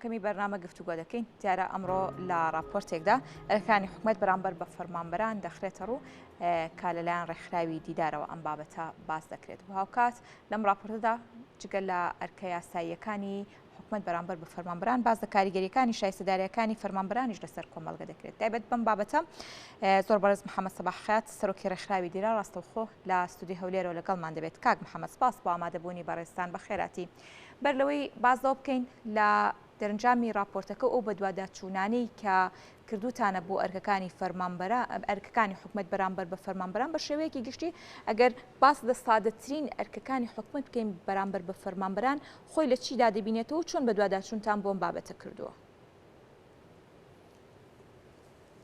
کەمی بەرنامە گفتوگۆ دەکەین دیارە ئەمڕۆ لە راپۆرتێکدا ئەرکانی حکوومەت بەرامبەر بە فەرمانبەران دەخرێتە ڕوو کا لەلایەن ڕێکخراوی دیدارەوە ئەم بابەتە باس دەکرێت و هاوکات لەم راپۆرتدا جگەل لە ئەرکە یاساییەکانی حکوومەت بەرامبەر بە فەرمانبەران باز لە کاریگەریەکانی شایستەداریەکانی فەرمانبەرانیش لەسەر کۆمەڵگە دەکرێت تایبەت بەم بابەتە زۆر بەڕێز محەممەد سەباحخات سەرۆکی ڕێکخراوی دیرا ڕاستەوخۆ لە ستودی هەولێرەوە لەگەڵمان دەبێت کاک محەممەد سپاس بۆ ئامادەبوونی بەڕێستان بە خێراتی بەر لەوەی بازەوە بکەین لە دەرنجامی راپۆرتەکە ئەو بەدواداچوونانەی کە کردوتانە بۆ ئەرکەکانی ئەرکەکانی حکوومەت بەرامبەر بە فەرمانبەران بە شێوەیەکی گشتی ئەگەر باس لە سادەترین ئەرکەکانی حکوومەت بکەین بەرامبەر بە فەرمانبەران خۆی لە چیدا دەبینێتەوە چۆن بەدواداچوونتان بۆم بابەتە کردووە.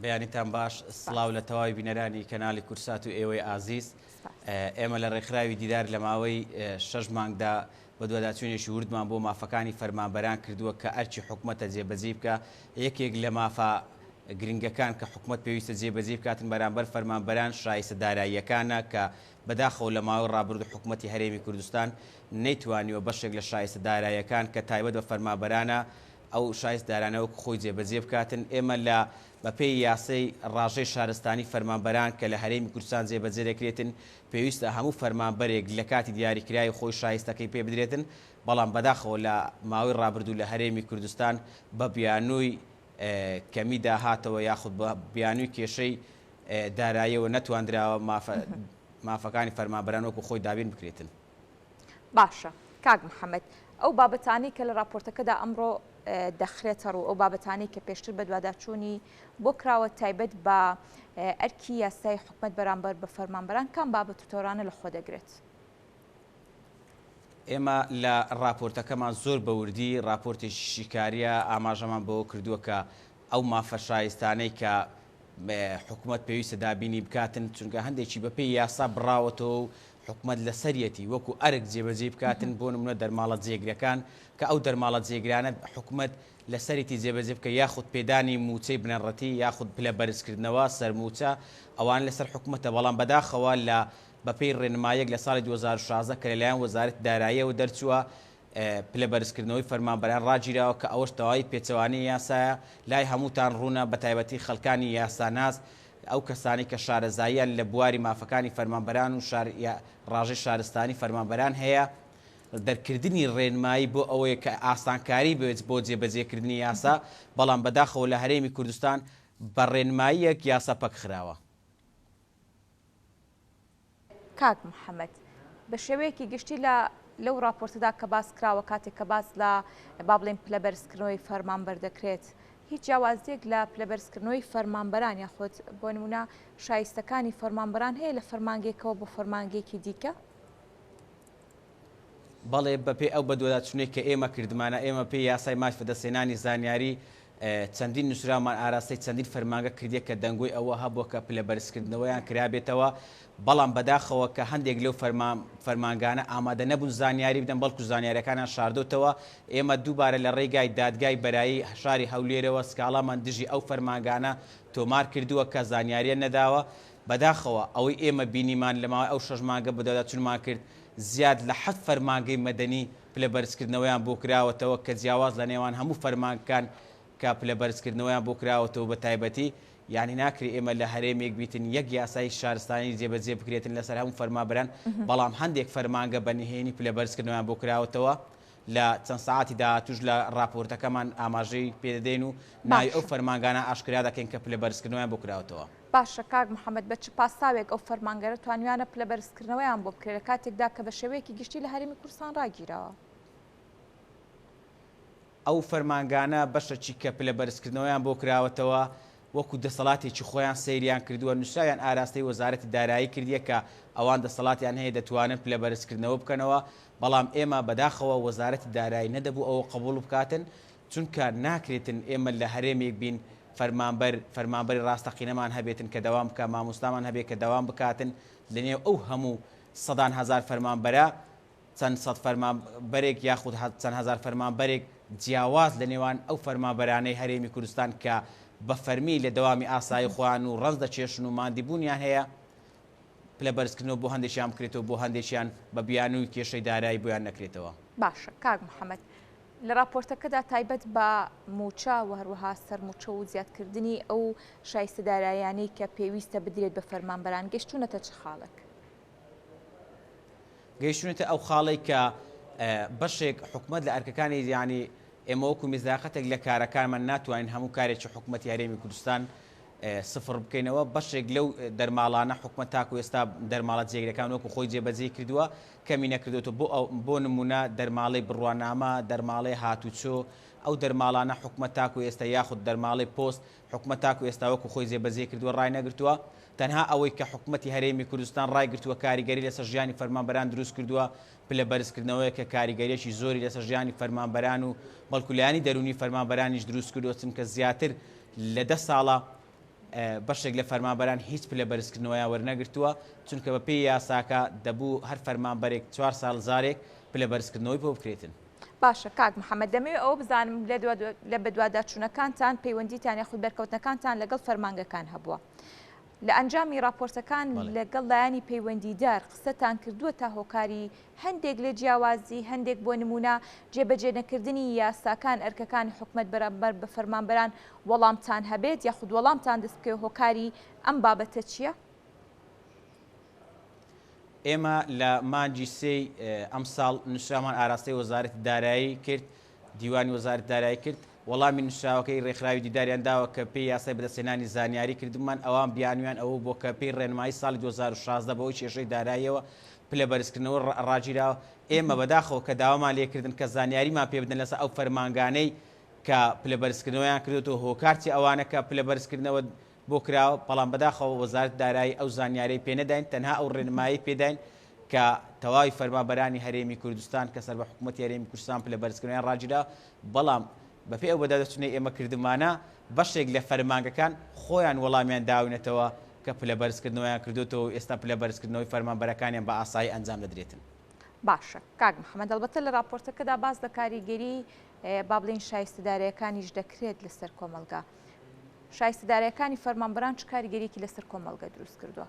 بەیانیتان باش سڵاو لە تەواوی بینەرانی کەناڵی کورسات و ئێوەی ئازیز ئێمە لە ڕێکخراوی دیدار لە ماوەی 6 مانگدا بە دوواداچوونێکی وردمان بۆ مافەکانی فەرمانبەران کردووە کە ئەرچی حکوومەتە جێبەجێ بکە یەکێک لە مافە گرنگەکان کە حکوومەت پێویستە جێبەجێ بکاتن بەرامبەر فەرمانبەران شایستەداراییەکانە کە بەداخەوە لە ماوەی ڕابردوو حکوومەتی هەرێمی کوردستان نەیتوانیوە بەشێک لە شایستەداراییەکان کە تایبەت بە فەرمانبەرانە ئەو شایستدارانەوە خۆی جێبەجێ بکاتن ئێمە لە بەپێی یاسای ڕاژەی شارستانی فەرمانبەران کە لە هەرێمی کوردستان جێبەجێ دەکرێتن پێویستە هەموو فەرمانبەرێک لە کاتی دیاریکرای خۆی شایستەکەی پێ بدرێتن بەڵام بەداخەوە لە ماوەی ڕابردوو لە هەرێمی کوردستان بە بیانووی کەمی داهاتەوە یاخود بە بیانووی کێشەی داراییەوە نەتواندراوە مافەکانی فەرمانبەران وەکو خۆی دابین بکرێتن. باشە کاک محەممەد ئەو بابەتانی کە لە راپۆرتەکەدا ئەمڕۆ دەخرێتە ڕوو ئەو بابەتانی کە پێشتر بە دوواداچوونی بۆ کراوە تایبەت بە ئەرکی یاسای حکوومەت بەرامبەر بە فەرمانبەران کام بابەت و تۆرانە لە خۆ دەگرێت. ئێمە لە راپۆرتەکەمان زۆر بەوردی راپۆرتی شیکاریە ئاماژەمان بۆ کردووە کە ئەو مافە شایستانەی کە حکوومەت پێویستە دابینی بکاتن چونکە هەندێکی بەپێی یاسا بڕاوەتەوە و حکوومەت لە سەرەتی وەکو ئەرک جێبەجێ بکاتن بۆ نمونە دەرماڵە جێگرەکان کە ئەو دەرماڵە جێگرانە حکوومەت لە سەرەتی جێبەجێ بکە یاخود پێدانی موچەی بنەڕەتی یاخود پلە بەرزکردنەوە سەرموچە ئەوان لەسەر حکوومەتە بەڵام بەداخەوە لە بەپێی ڕێنمایەک لە ساڵی 2016 کە لەلایەن وەزارەتی داراییەوە دەرچووە پلە بەرزکردنەوەی فەرمانبەران ڕاگیراوە کە ئەوەش تەواوی پێچەوانی یاسایە لای هەمووتان ڕوونە بە تایبەتی خەڵکانی یاساناز ئەو کەسانی کە شارەزاییان لە بواری مافەکانی فەرمانبەران و ڕاژەی شارستانی فەرمانبەران هەیە دەرکردنی ڕێنمایی بۆ ئەوەیە کە ئاسانکاری بێت بۆ جێبەجێکردنی یاسا بەڵام بەداخەوە لە هەرێمی کوردستان بە ڕێنماییەک یاسا پەکخراوە. کاک محەممەد بە شێوەیەکی گشتی لەو راپۆرتدا کە باس کراوە کاتێک کە باس لە با بڵێن پلە بەرزکردنەوەی فەرمانبەر دەکرێت هیچ جیاوازیەک لە پلە بەرزکردنەوەی فەرمانبەران یاخود بۆ نمونە شایستەکانی فەرمانبەران هەیە لە فەرمانگەیەکەوە بۆ فەرمانگەیەکی دیکە؟ بەڵێ بەپێی ئەو بەدواداچوونەی کە ئێمە کردمانە ئێمە پێی یاسای ماچ فەدەسێنانی زانیاری چەندین نووسرامان ئاراستەی چەندین فەرمانگە کردیە کە دەنگۆی ئەوە هەبووە کە پلە بەرزکردنەوەیان کرابێتەوە بەڵام بەداخەوە کە هەندێک لەو فەرمانگانە ئامادە نەبوون زانیاری بدەن بەڵکو زانیاریەکانیان شاردوتەوە ئێمە دووبارە لە ڕێگای دادگای بەرایی شاری هەولێرەوە سکاڵامان دژی ئەو فەرمانگانە تۆمار کردووە کە زانیاریە نەداوە بەداخەوە ئەوەی ئێمە بینیمان لەماوەی ئەو 6 مانگە بەدواداچوونمان کرد زیاد لە 7 فەرمانگەی مەدەنی پلە بەرزکردنەوەیان بۆ کراوەتەوە کە جیاواز لە نێوان هەموو فەرمانگەکان کە پلە بەرزکردنەوەیان بۆ کراوەتەوە بە تایبەتی یعنی ناکری ئێمە لە هەرێمێک بیتن یەک یاسای شارستانی جێبەجێ بکرێتن لەسەر هەموو فەرمانبەران بەڵام هەندێک فەرمانگە بەنهێنی پلە بەرزکردنەوەیان بۆ کراوەتەوە لە چەند ساعتی داهاتوش لە راپۆرتەکەمان ئاماژەی پێدەدەین و ناوی ئەو فەرمانگانە ئاشکرا دەکەین کە پلە بەرزکردنەوەیان بۆ کراوەتەوە. باشە کاک محەممەد بە چ پاساوێک ئەو فەرمانگەرە توانیوانە پلە بەرزکردنەوەیان بۆ بکرێت لە کاتێکدا کە بە شێوەیەکی گشتی لە هەرێمی کوردستان ڕاگیراوە؟ ئەو فەرمانگانە بەشەکی کە پلە بەرزکردنەوەیان بۆ کراوەتەوە وەکو دەسەڵاتێکی خۆیان سەیریان کردووە نووسراویان ئاراستەی وەزارەتی دارایی کردیە کە ئەوان دەسەڵاتیان هەیە دەتوانن پلە بەرزکردنەوە بکەنەوە بەڵام ئێمە بەداخەوە وەزارەتی دارایی نەدەبوو ئەوە قبول بکاتن چونکە ناکرێتن ئێمە لە هەرێمێک بین فەرمانبەری ڕاستەقینەمان هەبێتن کە دەوام بکە مامۆستامان هەبێت کە دەوام بکاتن لەنێو ئەو هەموو سەدان هەزار فەرمانبەرە چەند سەد فەرمانبەرێک یاخود چەند هەزار فەرمانبەرێک جیاواز لە نێوان ئەو فەرمانبەرانەی هەرێمی کوردستان کە بە فەرمی لە دەوامی ئاسایی خۆیان و ڕەنج دەچێشن و ماندیبوونیان هەیە پلە بەرزکردنەوە بۆ هەندێکیان بکرێتەوە بۆ هەندێکیان بە بیانووی کێشەی دارایی بۆیان نەکرێتەوە. باشە کاک محەممەد لە راپۆرتەکەدا تایبەت بە موچە و هەروەها سەرموچە و زیادکردنی ئەو شایستەدارایانەی کە پێویستە بدرێت بە فەرمانبەران گەشتونەتە چ خاڵێک؟ گەیشتونێتە ئەو خاڵی کە بەشێک حکومت لە ئەرکەکانی یانی ئێمە وەکو میزاقەتێک لە کارەکانمان ناتوانین هەموو کارێکی حکومەتی هەرێمی کوردستان سفر بکەینەوە. بەشێک لەو دەرماڵانە حکومەت تاکو ئێستا دەرماڵە جێگرەکان وەکو خۆی جێبەجێ کردووە کەمی نەکردوێتە بۆ نمونە دەرماڵەی بڕوانامە، دەرماڵەی هاتوچۆ، ئەو دەرماڵانە حکومەت تاکو ئێستا یاخود دەرماڵەی پۆست حکومەت تاکو ئێستا وەکو خۆی جێبەجێ کردووە ڕای نەگرتووە. تەنها ئەوەی کە حکومەتی هەرێمی کوردستان ڕایگرتووە کاریگەری لەسەر ژیانی فەرمانبەران دروست کردووە پلە بەرزکردنەوەی کە کاریگەریەکی زۆری لەسەر ژیانی فەرمانبەران و بەڵکولایانی دەرونی فەرمانبەرانیش دروست کردووە چونکە زیاتر لە 10 ساڵە بەشێک لە فەرمانبەران هیچ پلە بەرزکردنەوەیان وەرنەگرتووە چونکە بە پێی یاساکە دەبوو هەر فەرمانبەرێک 4 ساڵ زارێک پلە بەرزکردنەوەی بۆ بکرێتن. باشە کاک محەممەد دەمەوێت ئەوە بزانم لە بەدواداچوونەکانتان پەیوەندیتان یاخود بەرکەوتنەکانتان لەگەڵ فەرمانگەکان هەبووە. لە ئەنجامی راپۆرتەکان لەگەڵ لایانی پەیوەندیدار قسەتان کردووە تا هۆکاری هەندێک لە جیاوازی هەندێک بۆ نمونە جێبەجێ نەکردنی یاساکان ئەرکەکانی حکومەت بەرامبەر بە فەرمانبەران وەڵامتان هەبێت یاخود وەڵامتان دەست بکەوێت هۆکاری ئەم بابەتە چییە؟ ئێمە لە مانجی سێی ئەم ساڵ نووسرامان ئاراستەی وەزارەتی دارایی کرد، دیوانی وەزارەتی دارایی کرد، وەڵامی نووسراوەکەی ڕێکخراوی دیداریان داوە کە پێی یاسای بەدەستهێنانی زانیاری کردمان ئەوان بیانویان ئەوە بۆ کە پێی ڕێنمایی ساڵی 2016 بەوەی کێشەی داراییەوە پلە بەرزکردنەوە ڕاگیراوە. ئێمە بەداخەوە کە داوامان لێکردن کە زانیاریمان پێ بدەن لەسەر ئەو فەرمانگانەی کە پلە بەرزکردنەوەیان کردوێتەوە هۆکارتی ئەوانە کە پلە بەرزکردنەوە بۆ کراوە، بەڵام بەداخەوە وەزارەتی دارایی ئەو زانیارەی پێ نەداین، تەنها ئەو ڕێنمایی پێداین کە تەواوی فەرمانبەرانی هەرێمی کوردستان کە سەر بە حکوومەتی هەرێمی کوردستان پلە بەرزکردنیان ڕاگیرا. بەڵام بەپێی ئەو بەدادەچوونەی ئێمە کردمانە بەشێک لە فەرمانگەکان خۆیان وەڵامیان داوینێتەوە کە پلە بەرزکردنەوەیان کردوێتەوە ئێستا پلە بەرزکردنەوەی فەرمانبەرەکانیان بە ئاسایی ئەنجام دەدرێتن. باشە کاک محەممەد دەڵبەتە لە راپۆرتەکەدا باز لە کاریگەری با بڵین شایستەدارەکانیش دەکرێت لەسەر کۆمەلگا. شایستەدارەکانی فەرمانبەران چ کاریگەریەکی لەسەر کۆمەلگا دروست کردووە؟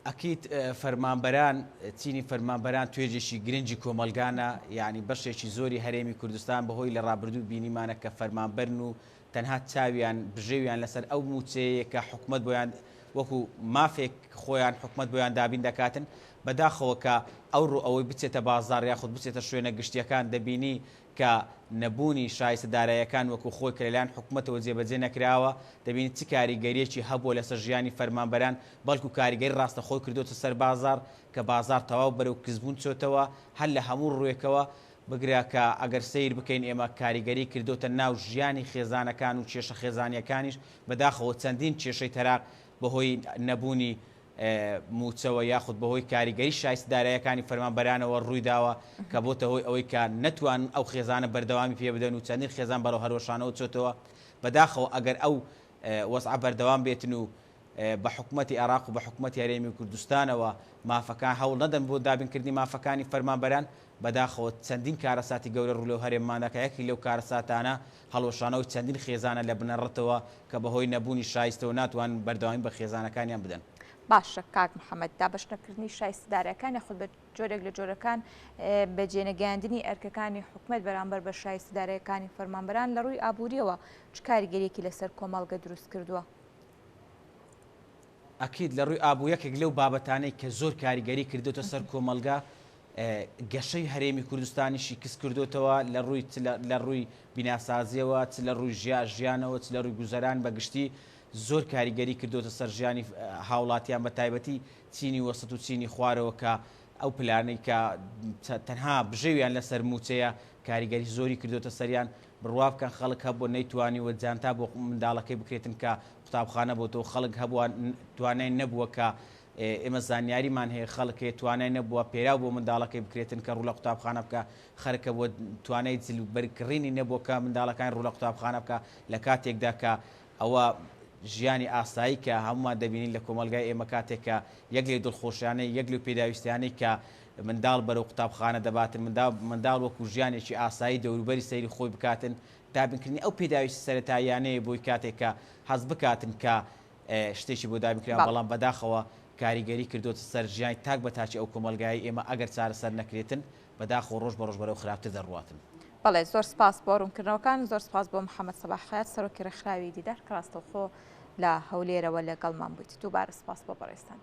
ئەکید فەرمانبەران چینی فەرمانبەران توێژێکی گرنگی کۆمەلگانە، یعنی بەشێکی زۆری هەرێمی کوردستان بەهۆی لە ڕابردوو بینیمانە کە فەرمانبەرن و تەنها چاویان بژێویان لەسەر ئەو موچەیە کە حکومت بۆیان وەکو مافێک خۆیان حکومت بۆیان دابین دەکاتن. بەداخەوە کە ئەوڕۆ ئەوەی بچێتە بازار یاخود بچێتە شوێنە گشتیەکان دەبینی کە نەبوونی شایستەدارایەکان وەکو خۆی کە لەلایەن حکومەتەوە جێبەجێ نەکراوە، دەبینی چ کاریگەریەکی هەبووە لەسەر ژیانی فەرمانبەران، بەڵکو کاریگەری ڕاستەخۆی کردوتە سەر بازار کە بازار تەواو بەرەو کزبوون چۆتەوە هەر لە هەموو ڕوێکەوە بگرا کە ئەگەر سیر بکەین ئێمە کاریگەری کردوتە ناو ژیانی خێزانەکان و کێشە خێزانیەکانیش، بەداخەوە چەندین کێشەی تەراق بەهۆی نەبوونی موچەوە یاخود بەهۆی کاریگەری شایستەدارایەکانی فەرمانبەرانەوە ڕوویداوە کە بۆتە هۆی ئەوەی کە نەتوان ئەو خێزانە بەردەوامی پێ بدەن و چەندین خێزان بەرەو هەرۆشانەوە چۆتەوە. بەداخەوە ئەگەر ئەو وەزعە بەردەوام بێتن و بە حکومەتی عێراق و بە حکومەتی هەرێمی کوردستانەوە مافەکان هەوڵ نەدەن بۆ دابینکردنی مافەکانی فەرمانبەران، بەداخەوە چەندین کارەساتی گەورە ڕوو لەو هەرێممانەکە یەکی لەو کارەساتانە هەڵۆشانەوەی چەندین خێزانە لە بنەڕەتەوە کە بەهۆی نەبوونی شایستەوە ناتوان بەردەوامی بە خێزانەکانیان بدەن. باشە کاک محەممەد دابەشنەکردنی شایستەدارەکان یاخود بە جۆرێک لە جۆرەکان بە جێنەگەیاندنی ئەرکەکانی حکومەت بەرامبەر بە شایستەدارەکانی فەرمانبەران لە ڕووی ئابوووریەوە چ کاریگەریەکی لەسەر کۆمەڵگە دروست کردووە؟ ئەکید لە ڕووی ئابوو یەکێک لەو بابەتانەی کە زۆر کاریگەری کردوتە سەر کۆمەلگا گەشەی هەرێمی کوردستانیشی کەس کردوتەوە لە ڕووی بیناسازیەوە چ لە ڕووی ژیانەوە چ لە ڕووی گوزەران بەگشتی زۆر کاریگەری کردوتە سەر ژیانی هاوڵاتیان بە تایبەتی چینی وەسط و چینی خوارەوە کە ئەو پلانەی کە تەنها بژێویان لەسەر موچەیە کاریگەری زۆری کردوتە سەریان بڕوا بکەن خەڵک هەبوو نەیتوانی وەجانتا بۆ منداڵەکەی بکرێتن کە قوتابخانە بۆتەوە خەڵک هەبووە توانای نەبووە کە ئێمە زانیاریمان هەیە خەڵکێ توانای نەبووە پێراو بۆ منداڵەکەی بکرێتن کە ڕوو لە قوتابخانە بکە خەرکە بۆ توانای جلوبەرکڕینی نەبووە کە منداڵەکان ڕوو لە قوتابخانە بکە لە کاتێکدا کە ئەوە ژیانی ئاسایی کە هەمومان دەبینین لە کۆمەلگای ئێمە کاتێککە یەک لێ دڵخۆشیانەی یەک لێ پێداویستیانەی کە منداڵ بەرەو قوتابخانە دەباتن منداڵ وەکو ژیانێکی ئاسایی دەوروبەری سەیری خۆی بکاتن دابینکردنی ئەو پێداویستی سەرەتاییانەیە بۆی کاتێککە حەز بکاتن کە شتێکی بۆ دابینکران، بەڵام بەداخەوە کاریگەری کردوتە سەر ژیانی تاک بە تاچی ئەو کۆمەلگای ئێمە ئەگەر چارەسەر نەکرێتن بەداخۆ ڕۆژ بە ڕۆژ بەرەو خراپتر دەڕواتن. بەڵێ زۆر سپاس بۆ ڕوونکردنەوەکان، زۆر سپاس بۆ محەممەد سەباح خەیات سەرۆکی ڕێکخراوی دیدار کە ڕاستەوخۆ لە هەولێرەوە لەگەڵمان بوویت. دووبارە سپاس بۆ بەڕێستان.